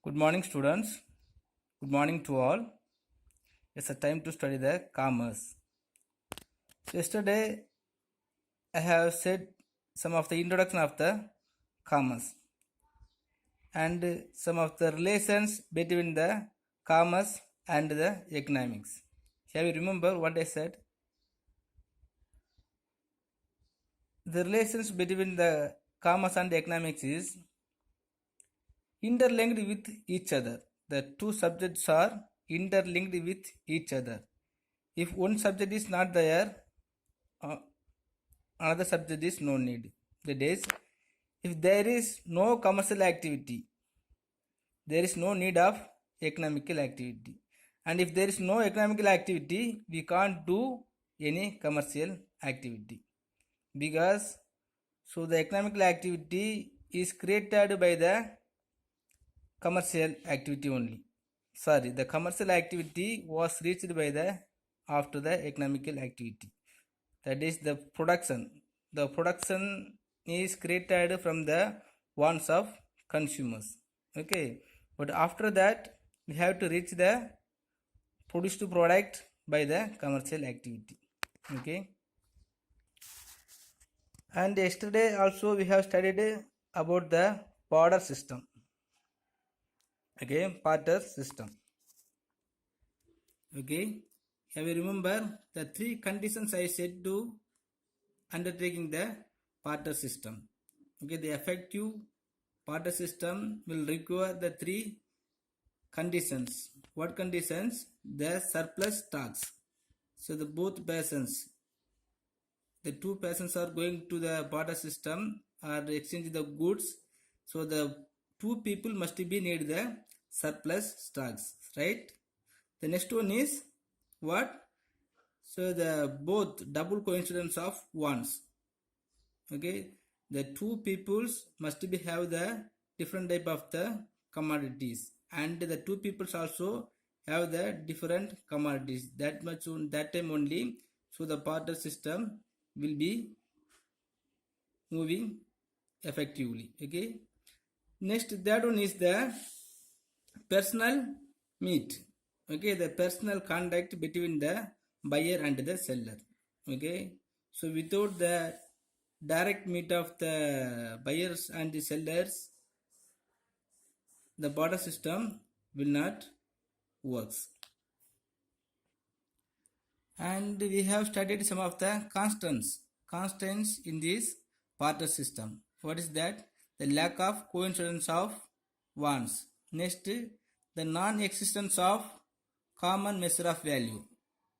Good morning, students. Good morning to all. It's a time to study the commerce. So yesterday I have said some of the introduction of the commerce and some of the relations between the commerce and the economics. Shall you remember what I said? The relations between the commerce and economics is interlinked with each other. The two subjects are interlinked with each other. If one subject is not there, another subject is no need. That is, if there is no commercial activity, there is no need of economical activity. And if there is no economical activity, we can't do any commercial activity. Because the economical activity is created by the commercial activity only. Sorry, the commercial activity was reached by the after the economical activity. That is the production. The production is created from the wants of consumers. Okay, but after that we have to reach the produced product by the commercial activity. Okay, and yesterday also we have studied about the barter system. Okay, barter system. Okay, have you remember the three conditions I said to undertaking the barter system? Okay, the effective barter system will require the three conditions. What conditions? The surplus stocks. So the both persons, the two persons are going to the barter system or exchange the goods. So the two people must be need the surplus stocks, right? The next one is what? So the both double coincidence of wants. Okay, the two peoples must be have the different type of the commodities, and the two peoples also have the different commodities. That much that time only. So the barter system will be moving effectively. Okay. Next, that one is the personal meet. Okay, the personal contact between the buyer and the seller. Okay, so without the direct meet of the buyers and the sellers, the barter system will not works. And we have studied some of the constants in this barter system. What is that? The lack of coincidence of wants. Next, the non-existence of common measure of value.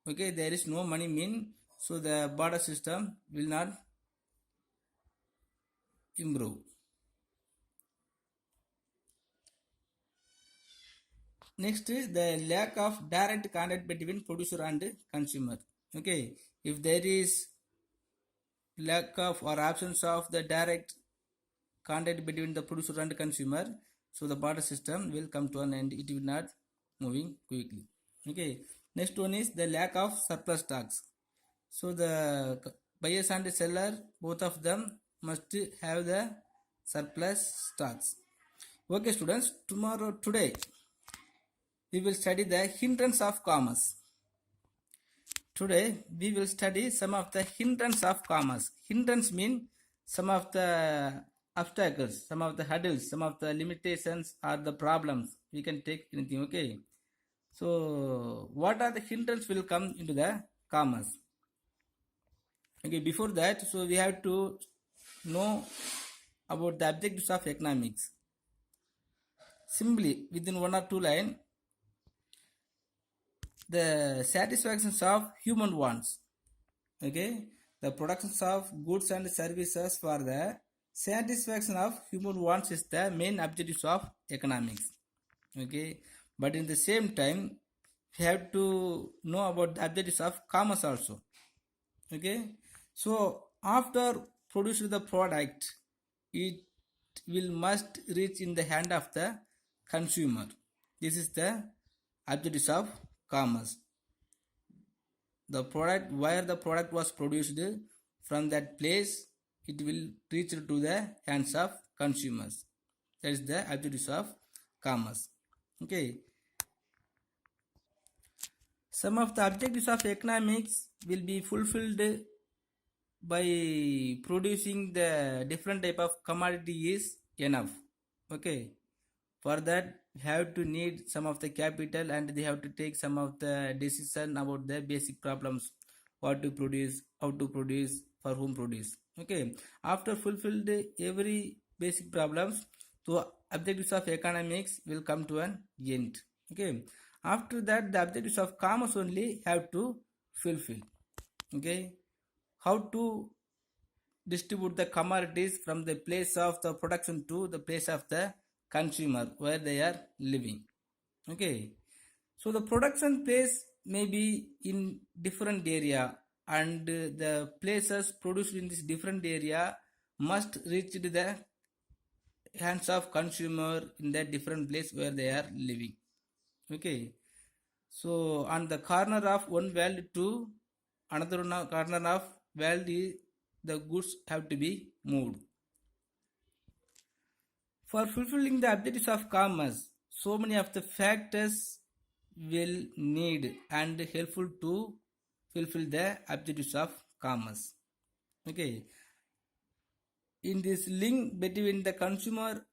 Okay, there is no money mean, so the barter system will not improve. Next, the lack of direct contact between producer and consumer. Okay, if there is lack of or absence of the direct contact between the producer and consumer, so the barter system will come to an end. It will not moving quickly. Okay, next one is the lack of surplus stocks. So the buyers and the seller, both of them must have the surplus stocks. Okay, students, today we will study the hindrance of commerce. Today we will study some of the hindrance of commerce. Hindrance mean some of the obstacles, some of the hurdles, some of the limitations or the problems. We can take anything. Okay. So what are the hindrance will come into the commerce? Okay, before that, so we have to know about the objectives of economics. Simply within one or two lines, the satisfactions of human wants. Okay, the productions of goods and services for the satisfaction of human wants is the main objectives of economics. Okay, but in the same time we have to know about the objectives of commerce also. Okay, so after producing the product, it will must reach in the hand of the consumer. This is the objectives of commerce. The product, where the product was produced, from that place it will reach to the hands of consumers. That is the objectives of commerce. Okay, some of the objectives of economics will be fulfilled by producing the different type of commodity is enough. Okay, for that have to need some of the capital, and they have to take some of the decision about the basic problems, what to produce, how to produce, for whom produce. Okay, after fulfilled every basic problems, so objectives of economics will come to an end. Okay, after that the objectives of commerce only have to fulfill. Okay, how to distribute the commodities from the place of the production to the place of the consumer where they are living. Okay, so the production place may be in different area, and the places produced in this different area must reach to the hands of consumer in that different place where they are living. Okay, so on the corner of one world to another corner of world, the goods have to be moved. For fulfilling the objectives of commerce, so many of the factors will need and helpful to fulfill the objectives of commerce. Okay, in this link between the consumer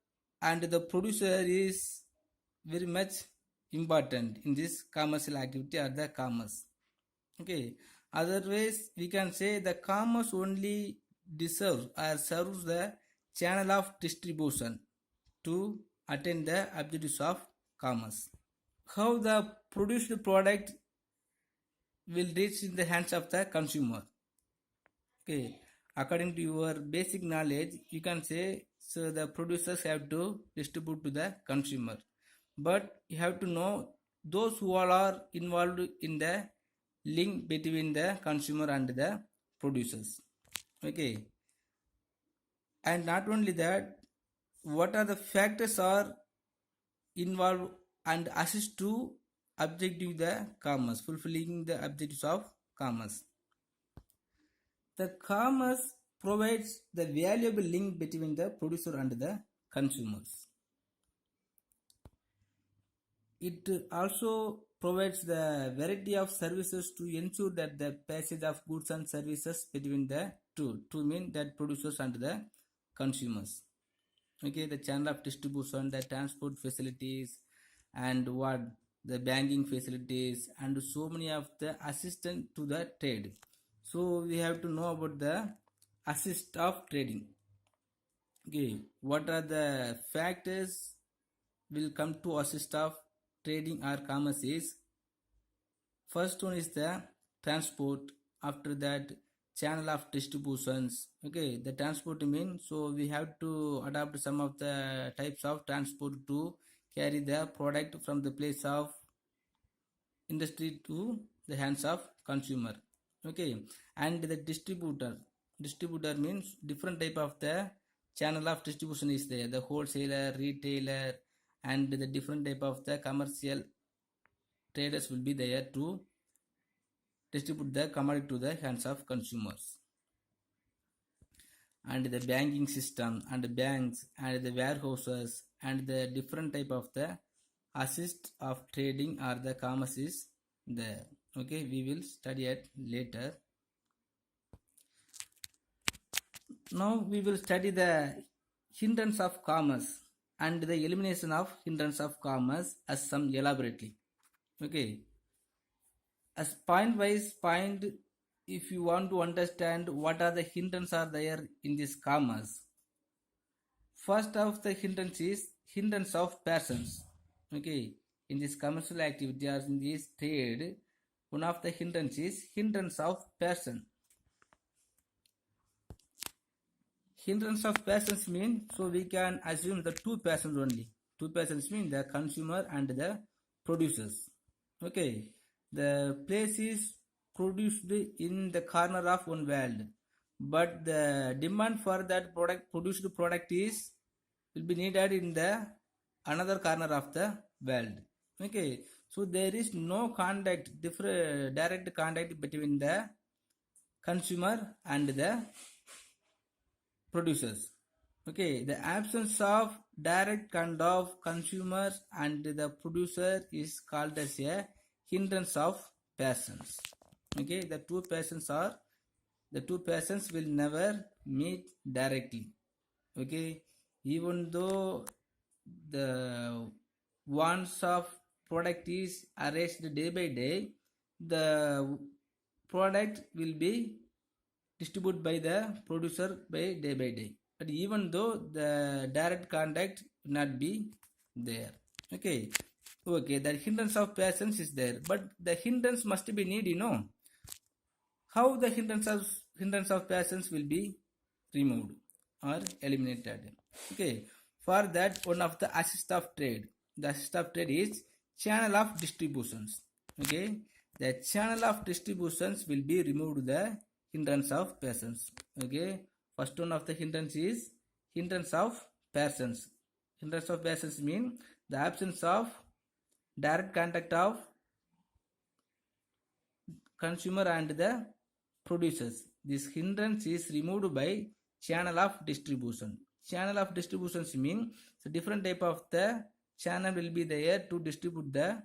and the producer is very much important in this commercial activity or the commerce. Okay, otherwise we can say the commerce only deserves or serves the channel of distribution to attain the objectives of commerce. How the produced product will reach in the hands of the consumer. Okay, according to your basic knowledge, you can say so the producers have to distribute to the consumer, but you have to know those who all are involved in the link between the consumer and the producers. Okay, and not only that, what are the factors are involved and assist to objective the commerce, fulfilling the objectives of commerce. The commerce provides the valuable link between the producer and the consumers. It also provides the variety of services to ensure that the passage of goods and services between the two, to mean that producers and the consumers. Okay, the channel of distribution, the transport facilities, and what the banking facilities, and so many of the assistant to the trade. So we have to know about the assist of trading. Okay, what are the factors will come to assist of trading or commerce is, first one is the transport, after that channel of distributions. Okay, the transport means so we have to adopt some of the types of transport to carry the product from the place of industry to the hands of consumer. Okay, and the distributor means different type of the channel of distribution is there, the wholesaler, retailer, and the different type of the commercial traders will be there to distribute the commodity to the hands of consumers. And the banking system and the banks and the warehouses and the different type of the assist of trading or the commerce is there. Okay, we will study it later. Now we will study the hindrance of commerce and the elimination of hindrance of commerce as some elaborately. Okay, as point wise point, if you want to understand what are the hindrances are there in this commerce, first of the hindrance is hindrance of persons. Okay, in this commercial activity or in this trade, one of the hindrance is hindrance of person. Hindrance of persons mean, so we can assume the two persons only. Two persons mean the consumer and the producers. Okay, the place is produced in the corner of one world, but the demand for that produced product is will be needed in the another corner of the world. Okay, so there is no contact, different direct contact between the consumer and the producers. Okay, the absence of direct contact of consumers and the producer is called as a hindrance of persons. Okay, the two persons will never meet directly. Okay, even though the wants of product is arranged day by day, the product will be distributed by the producer by day. But even though the direct contact will not be there. Okay. Okay, the hindrance of persons is there, but the hindrance must be need, how the hindrance of persons will be removed or eliminated. Okay, for that one of the assist of trade. The assist of trade is channel of distributions. Okay, the channel of distributions will be removed the hindrance of persons. Okay, first one of the hindrance is hindrance of persons. Hindrance of persons mean the absence of direct contact of consumer and the producers. This hindrance is removed by channel of distribution. Channel of distributions mean so different type of the channel will be there to distribute the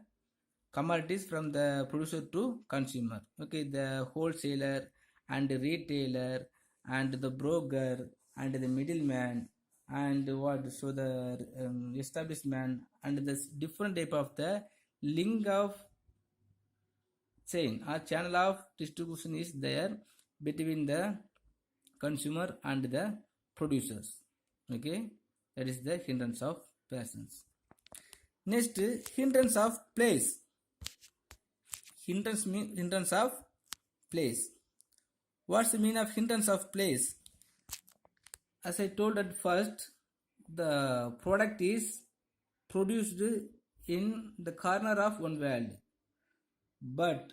commodities from the producer to consumer. Okay, the wholesaler and the retailer and the broker and the middleman and what, so the establishment and the different type of the link of chain or channel of distribution is there between the consumer and the producers. Okay, that is the hindrance of persons. Next, hindrance of place. Hindrance of place. What's the meaning of hindrance of place? As I told at first, the product is produced in the corner of one world, but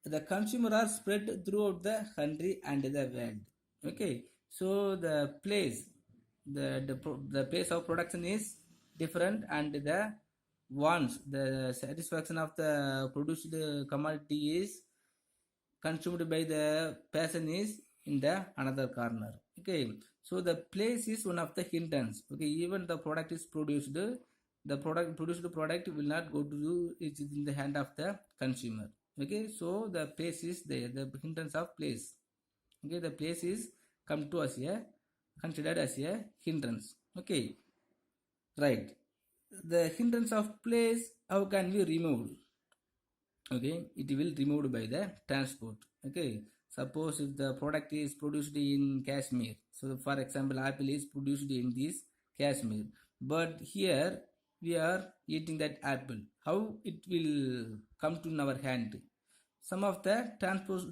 the consumer are spread throughout the country and the world. Okay, so the place, the place of production is different, and the wants, the satisfaction of the produced commodity is consumed by the person is in the another corner. Okay, so the place is one of the hindrance. Okay, even the product is produced, the produced product will not go to it is in the hand of the consumer. Okay, so the place is there, the hindrance of place. Okay, the place is come to us here considered as a hindrance. Okay, right. The hindrance of place, how can we remove? Okay, it will removed by the transport. Okay, suppose if the product is produced in Kashmir, so for example apple is produced in this Kashmir, but here we are eating that apple, how it will come to our hand? Some of the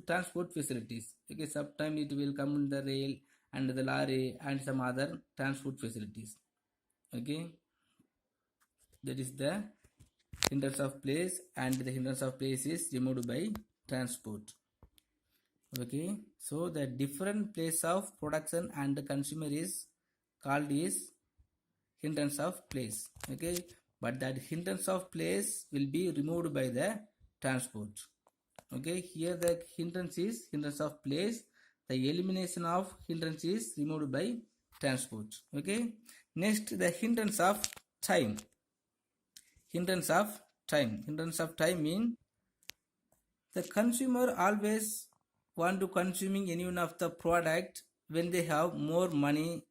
transport facilities. Okay, sometimes it will come in the rail and the lorry and some other transport facilities. Okay, that is the hindrance of place, and the hindrance of place is removed by transport. Okay, so the different place of production and the consumer is called is hindrance of place. Okay, but that hindrance of place will be removed by the transport. Okay, here the hindrance is hindrance of place, the elimination of hindrance is removed by transport. Okay, next the hindrance of time. Hindrance of time. Hindrance of time mean the consumer always want to consuming any one of the product when they have more money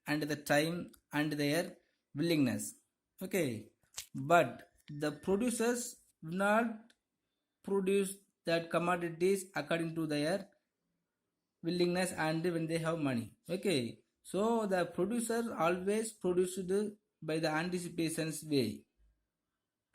and the time and their willingness. Okay, but the producers do not produce that commodities according to their willingness and when they have money. Okay, so the producer always produced by the anticipations way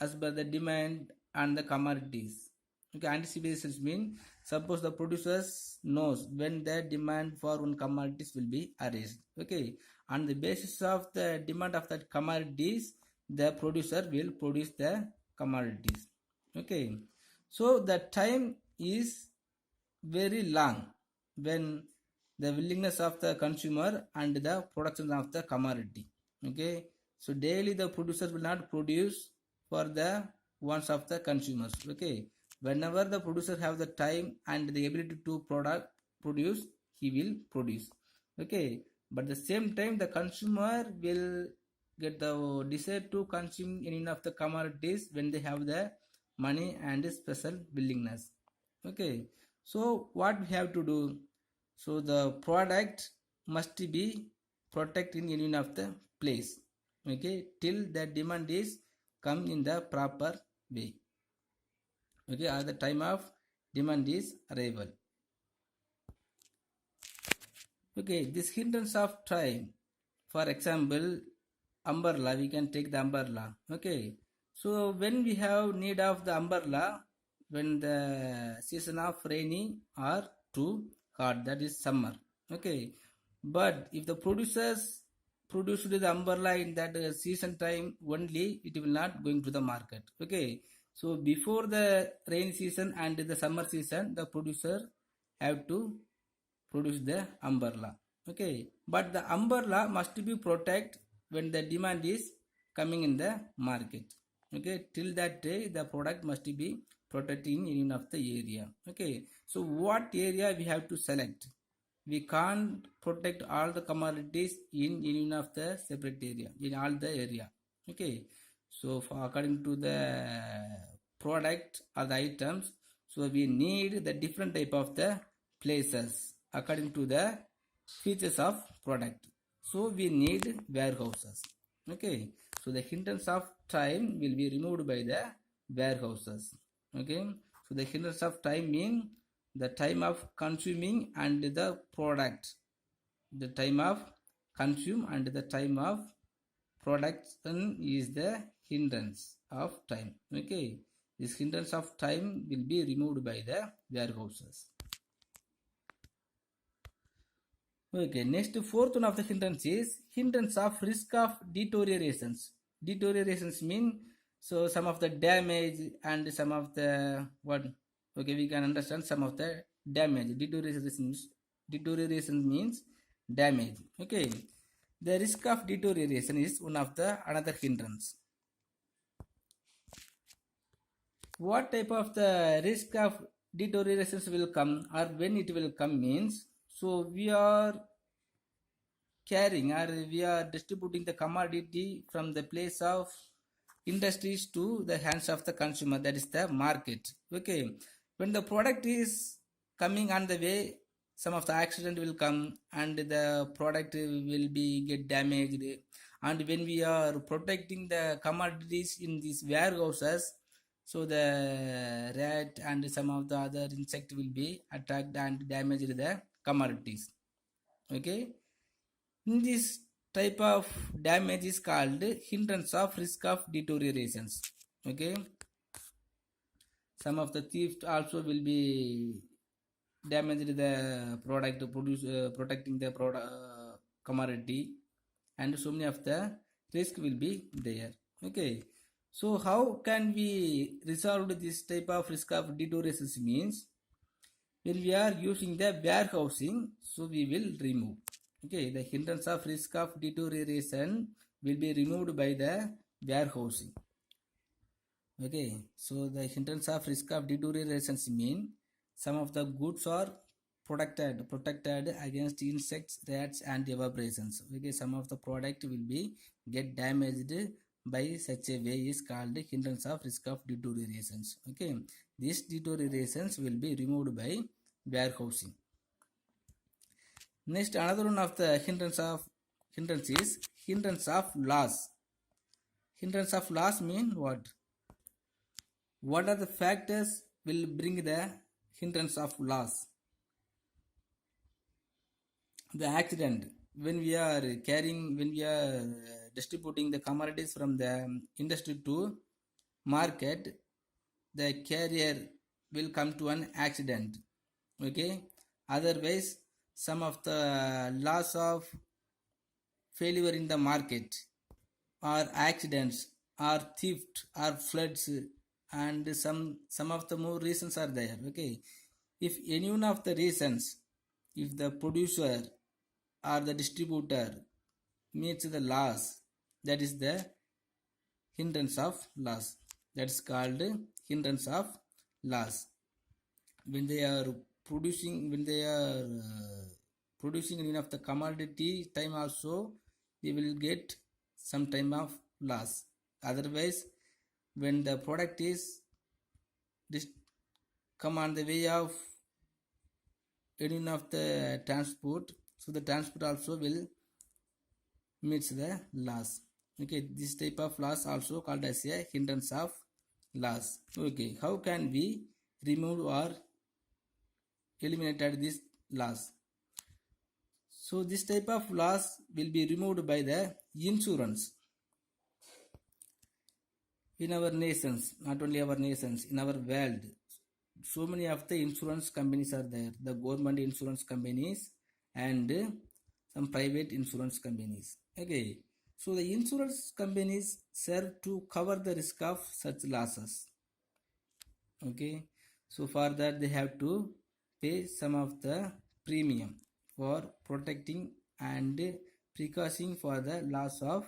as per the demand and the commodities. Okay, anticipations mean suppose the producers knows when the demand for one commodities will be arranged. Okay, on the basis of the demand of that commodities, the producer will produce the commodities. Okay, so the time is very long when the willingness of the consumer and the production of the commodity. Okay, so daily the producer will not produce for the wants of the consumers. Okay, whenever the producer have the time and the ability to produce, he will produce. Okay, but the same time the consumer will get the desire to consume any of the commodities when they have the money and special willingness. Okay, so what we have to do? So the product must be protected in any of the place. Okay, till the demand is come in the proper way. Okay, at the time of demand is arrival. Okay, this hindrance of time, for example, umbrella, we can take the umbrella. Okay, so when we have need of the umbrella, when the season of rainy or too hot, that is summer. Okay, but if the producers produced the umbrella in that season time only, it will not going to the market. Okay, so before the rain season and the summer season, the producer have to produce the umbrella. Okay, but the umbrella must be protect when the demand is coming in the market. Okay, till that day the product must be protected in any of the area. Okay, so what area we have to select? We can't protect all the commodities in any of the separate area, in all the area. Okay, so for according to the product or the items, so we need the different type of the places according to the features of product. So we need warehouses. Okay, so the hindrance of time will be removed by the warehouses. Okay, so the hindrance of time means the time of consuming and the product, the time of consume and the time of production is the hindrance of time. Okay, this hindrance of time will be removed by the warehouses. Okay, next fourth one of the hindrance is hindrance of risk of deteriorations. Deteriorations mean so some of the damage and some of the what. Okay, we can understand some of the damage. Deterioration means damage. Okay, the risk of deterioration is one of the another hindrance. What type of the risk of deteriorations will come or when it will come means, so we are carrying or we are distributing the commodity from the place of industries to the hands of the consumer, that is the market. Okay, when the product is coming on the way, some of the accident will come and the product will be get damaged, and when we are protecting the commodities in these warehouses, so the rat and some of the other insect will be attacked and damaged the commodities. Okay, in this type of damage is called hindrance of risk of deteriorations. Okay, some of the thieves also will be damaged the product protecting the product commodity, and so many of the risk will be there. Okay, so how can we resolve this type of risk of deteriorations means, when we are using the warehousing, so we will remove. Okay, the hindrance of risk of deterioration will be removed by the warehousing. Okay, so the hindrance of risk of deteriorations mean some of the goods are protected against insects, rats and evaporations. Okay, some of the product will be get damaged by such a way is called hindrance of risk of deteriorations. Okay, these deteriorations will be removed by warehousing. Next, another one of the hindrance is hindrance of loss. Hindrance of loss mean what? What are the factors will bring the hindrance of loss? The accident. When we are distributing the commodities from the industry to market, the carrier will come to an accident. Okay, otherwise some of the loss of failure in the market or accidents or theft or floods, and some of the more reasons are there. Okay, if any one of the reasons, if the producer or the distributor meets the loss, that is the hindrance of loss. That is called hindrance of loss. When they are producing any of the commodity time also, they will get some time of loss. Otherwise, when the product is come on the way of any of the transport, so the transport also will meets the loss. Okay, this type of loss also called as a hindrance of loss. Okay, how can we remove or eliminate this loss? So this type of loss will be removed by the insurance. In our nations, not only our nations, in our world, so many of the insurance companies are there. The government insurance companies and some private insurance companies. Okay, so the insurance companies serve to cover the risk of such losses. Okay, so for that they have to pay some of the premium for protecting and precautioning for the loss of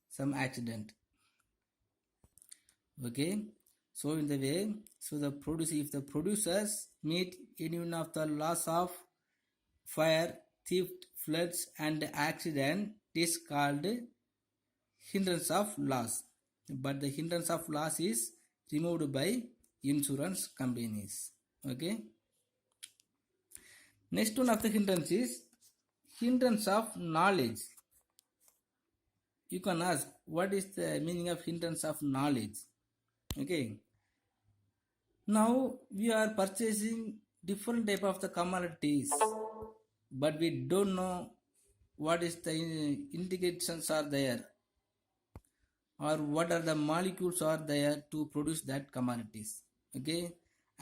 some accident. Okay, so in the way, so the if the producers meet any one of the loss of fire, theft, floods and accident, is called hindrance of loss. But the hindrance of loss is removed by insurance companies. Okay, next one of the hindrance is hindrance of knowledge. You can ask, what is the meaning of hindrance of knowledge? Okay, now we are purchasing different type of the commodities, but we don't know what is the indications are there or what are the molecules are there to produce that commodities. Okay,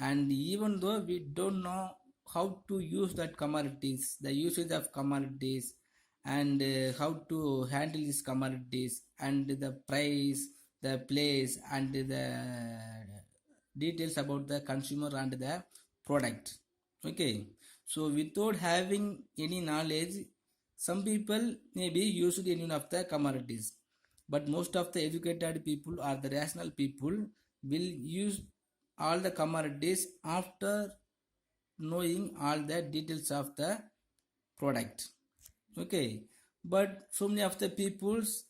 and even though we don't know how to use that commodities, the usage of commodities, and how to handle these commodities, and the price, the place, and the details about the consumer and the product. Okay, so without having any knowledge, some people may be used in one of the commodities, but most of the educated people or the rational people will use all the commodities after knowing all the details of the product. Okay, but so many of the peoples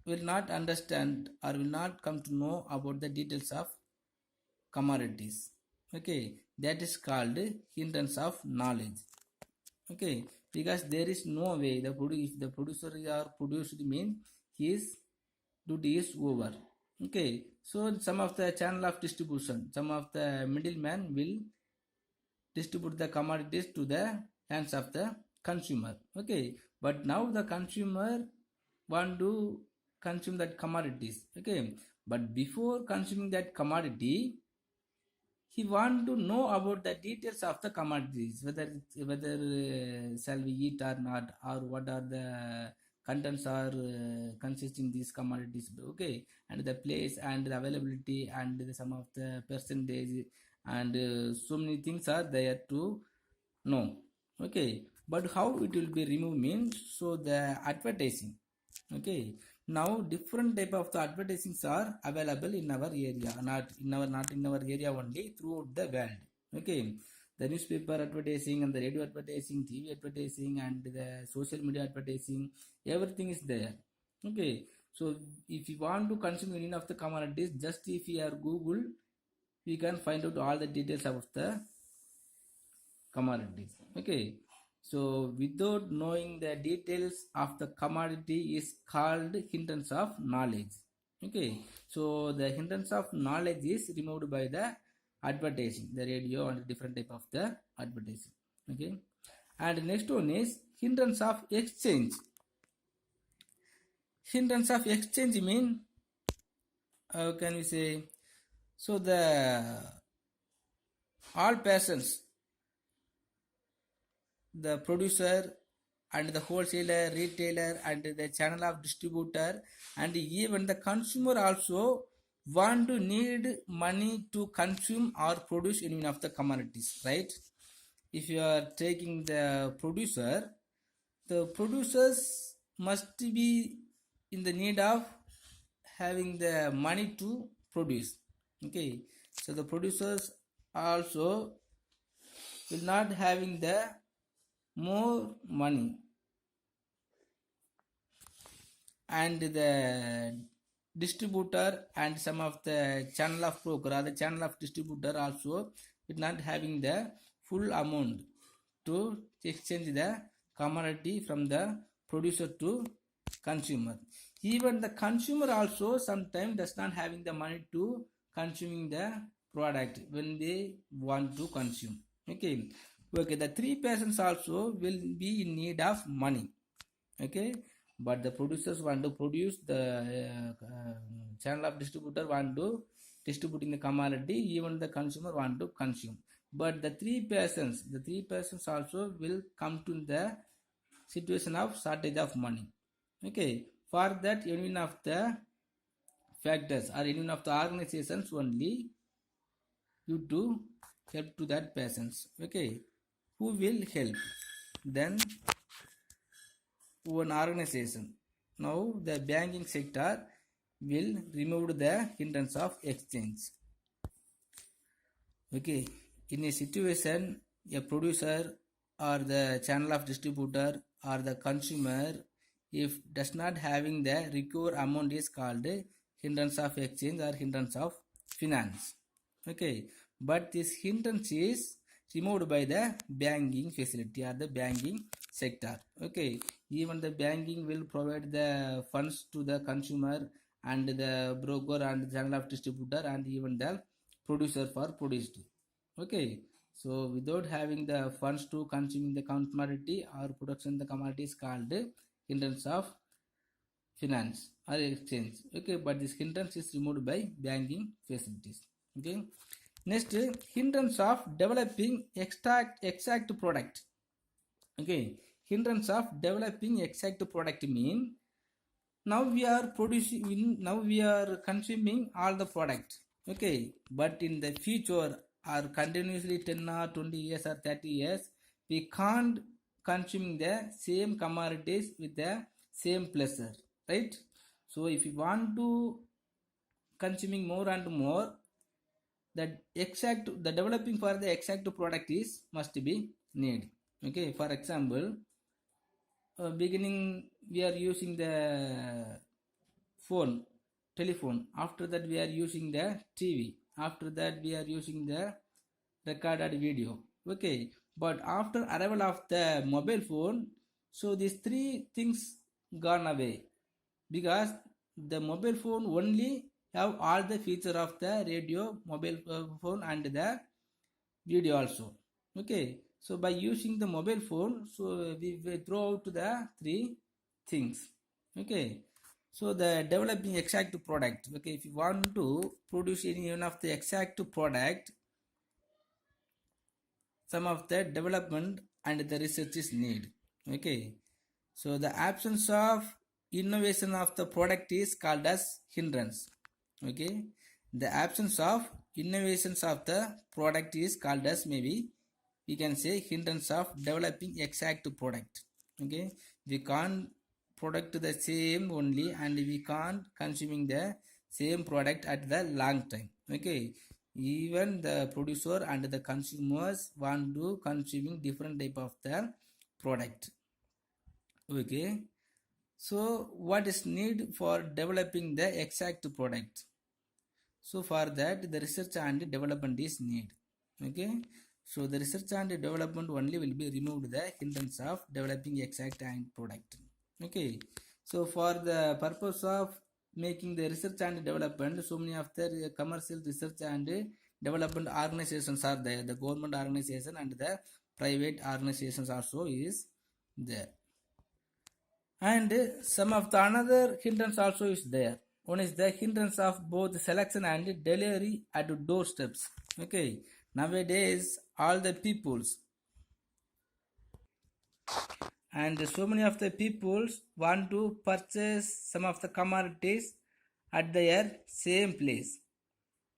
will not understand or will not come to know about the details of commodities. Okay, that is called hindrance of knowledge. Okay, because there is no way if the producer are produced mean his duty is over. Okay, so some of the channel of distribution, some of the middleman will distribute the commodities to the hands of the consumer. Okay, but now the consumer want to consume that commodities. Okay, but before consuming that commodity, he want to know about the details of the commodities, whether shall we eat or not, or what are the contents are consisting these commodities. Okay, and the place and the availability and some of the percentage and so many things are there to know. Okay, but how it will be removed means, so the advertising. Okay, now different type of the advertisings are available in our area, not in our area only, throughout the world. Okay, the newspaper advertising and the radio advertising, TV advertising and the social media advertising, everything is there. Okay, so if you want to consume any of the commodities, just if you are Google, we can find out all the details of the commodities. Okay, so without knowing the details of the commodity is called hindrance of knowledge. Okay, so the hindrance of knowledge is removed by the advertising, the radio and different type of the advertising. Okay, and next one is hindrance of exchange. Hindrance of exchange mean, how can we say, so the all persons, the producer and the wholesaler, retailer and the channel of distributor and even the consumer also want to need money to consume or produce any of the commodities, right? If you are taking the producers must be in the need of having the money to produce. Okay, so the producers also will not having the more money. and the distributor and some of the channel of broker or the channel of distributor also is not having the full amount to exchange the commodity from the producer to consumer. Even the consumer also sometimes does not having the money to consuming the product when they want to consume. Okay, okay, the three persons also will be in need of money. Okay, but the producers want to produce, the channel of distributor want to distributing the commodity, even the consumer want to consume. But the three persons also will come to the situation of shortage of money. Okay, for that any of the factors or any of the organizations only you to help to that persons. Okay, who will help? Then one organization. Now the banking sector will remove the hindrance of exchange. Okay, in a situation a producer or the channel of distributor or the consumer if does not having the required amount is called hindrance of exchange or hindrance of finance. Okay, but this hindrance is removed by the banking facility or the banking sector. Okay, even the banking will provide the funds to the consumer and the broker and the channel of distributor and even the producer for produced. Okay, so without having the funds to consuming the commodity or production the commodity is called hindrance of finance or exchange. Okay, but this hindrance is removed by banking facilities. Okay, next hindrance of developing exact product. Okay, hindrance of developing exact product mean now we are producing, now we are consuming all the product. Okay, but in the future or continuously 10 or 20 years or 30 years we can't consuming the same commodities with the same pleasure, right? So if you want to consuming more and more, the developing for the exact product is must be need. Okay, for example, beginning we are using the phone, telephone, after that we are using the TV, after that we are using the recorded video. Okay, but after arrival of the mobile phone, so these three things gone away because the mobile phone only have all the feature of the radio, mobile phone and the video also. Okay, so by using the mobile phone, so we throw out the three things. Okay, so the developing exact product. Okay, if you want to produce any one of the exact product, some of the development and the research is need. Okay, so the absence of innovation of the product is called as hindrance. Okay, the absence of innovations of the product is called as, maybe we can say, hindrance of developing exact product. Okay, we can't product the same only and we can't consuming the same product at the long time. Okay, even the producer and the consumers want to consuming different type of the product. Okay, so what is need for developing the exact product? So for that the research and development is need. Okay, so the research and development only will be removed the hindrance of developing exact and product. Okay, so for the purpose of making the research and development, so many of the commercial research and development organizations are there. The government organization and the private organizations also is there. And some of the another hindrance also is there. One is the hindrance of both selection and delivery at doorsteps. Okay, nowadays all the peoples and so many of the peoples want to purchase some of the commodities at their same place.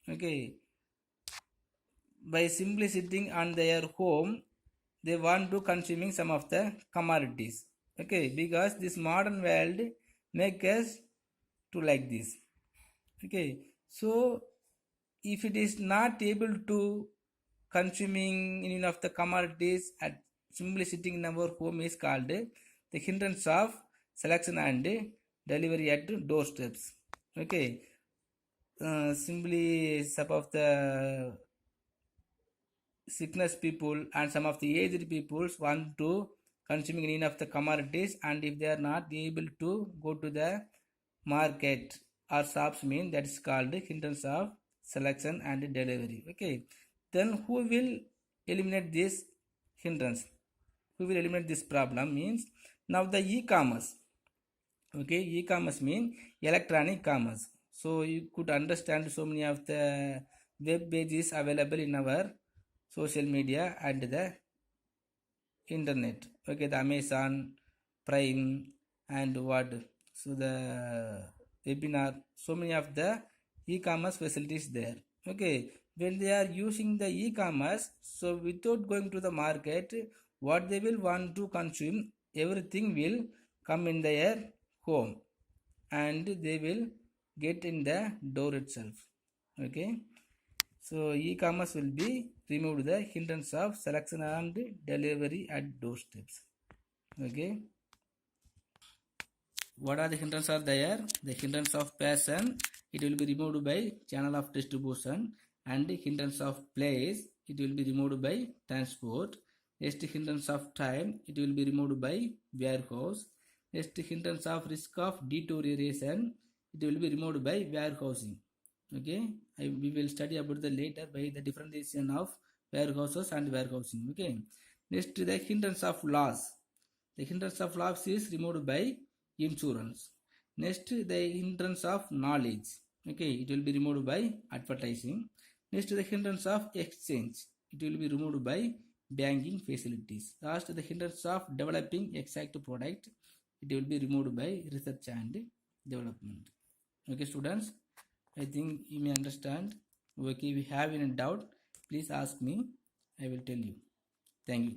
Okay, by simply sitting on their home, they want to consuming some of the commodities. Okay, because this modern world make us to like this. Okay, so if it is not able to consuming any of the commodities at simply sitting in our home is called the hindrance of selection and delivery at doorsteps. Okay, simply some of the sickness people and some of the aged peoples want to consuming any of the commodities, and if they are not able to go to the market or shops, mean that is called hindrance of selection and delivery. Okay, then who will eliminate this hindrance? Who will eliminate this problem means now the e-commerce. Okay, e-commerce mean electronic commerce. So you could understand so many of the web pages available in our social media and the internet. Okay, the Amazon Prime and what, so the webinar, so many of the e-commerce facilities there. Okay, when they are using the e-commerce, so without going to the market, what they will want to consume, everything will come in their home and they will get in the door itself. Okay, so e-commerce will be removed the hindrance of selection and delivery at doorsteps. Okay, what are the hindrances are there? The hindrance of passion, it will be removed by channel of distribution, and the hindrance of place, it will be removed by transport. Next hindrance of time, it will be removed by warehouse. Next hindrance of risk of deterioration, it will be removed by warehousing. Okay, we will study about the later by the differentiation of warehouses and warehousing. Okay, next the hindrance of loss. The hindrance of loss is removed by insurance. Next the hindrance of knowledge. Okay, it will be removed by advertising. Next the hindrance of exchange, it will be removed by banking facilities. Last the hindrance of developing exact product, it will be removed by research and development. Okay students, I think you may understand. Okay, if you have any doubt, please ask me, I will tell you. Thank you.